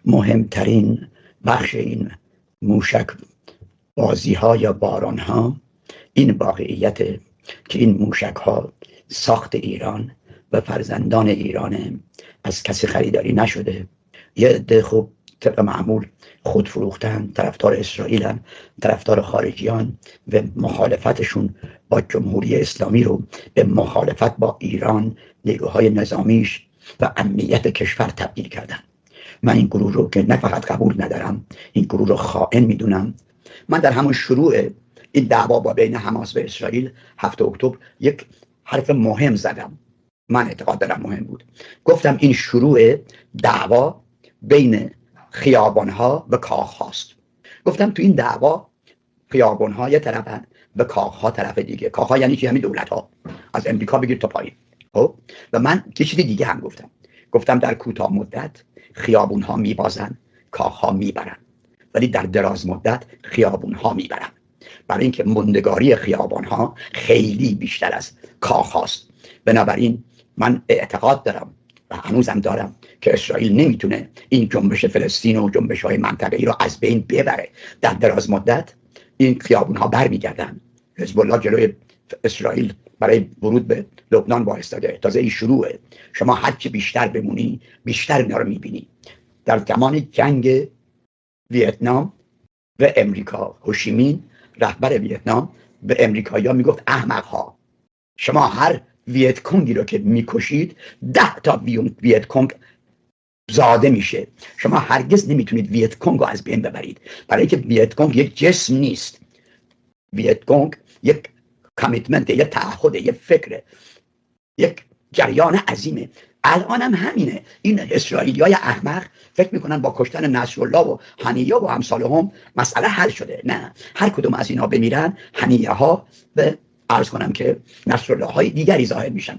مهمترین بخش این موشک بازی ها یا باران ها این واقعیت که این موشک ها ساخت ایران و فرزندان ایران، از کسی خریداری نشده. یه عده خوب طبق معمول خود فروختن، طرفدار اسرائیلن، طرفدار خارجیان و مخالفتشون با جمهوری اسلامی رو به مخالفت با ایران، نیروهای نظامیش و امنیت کشور تبدیل کردن. من این گروه رو که نه فقط قبول ندارم، این گروه رو خائن میدونم. من در همون شروع این دعوا با بین حماس و اسرائیل 7 اکتبر یک حرف مهم زدم. من اعتقاد دارم مهم بود. گفتم این شروع دعوا بین خیابان‌ها و کاخ‌هاست. گفتم تو این دعوا خیابان‌ها یه طرفن و کاخ‌ها طرف دیگه. کاخ‌ها یعنی چی؟ یعنی دولت‌ها، از امریکا بگیر تا پایین. خب و من یه چیز دیگه هم گفتم در کوتاه مدت خیابون‌ها میبازن، کاخ‌ها میبرن، ولی در دراز مدت خیابون‌ها میبرن، برای اینکه موندگاری خیابان‌ها خیلی بیشتر از کاخ‌هاست. بنابراین من اعتقاد دارم و هنوزم دارم که اسرائیل نمیتونه این جنبش فلسطین و جنبش‌های منطقه‌ای رو از بین ببره. در دراز مدت این خیابون‌ها برمیگردن. حزب الله جلوی اسرائیل برای ورود به لبنان وایستاده. تازه این شروعه. شما هر چی بیشتر بمونی بیشتر اینا رو میبینی. در زمان جنگ ویتنام و امریکا، هوشیمین رهبر ویتنام به امریکایی‌ها میگفت احمق‌ها، شما هر ویت کنگی رو که میکشید 10 تا ویت کنگ زاده میشه. شما هرگز نمیتونید ویت کنگ رو از بین ببرید، برای اینکه ویت کنگ یک جسم نیست. ویت کنگ یک کامیتمنت، یک تعهد، یک فکر، یک جریان عظیمه. الان هم همینه. این اسرائیلیای احمق فکر میکنن با کشتن نصرالله و حنیه و امثالهم مسئله حل شده. نه، هر کدوم از اینا بمیرن، حنیه ها و عرض کنم که نصرالله های دیگری ظاهر میشن.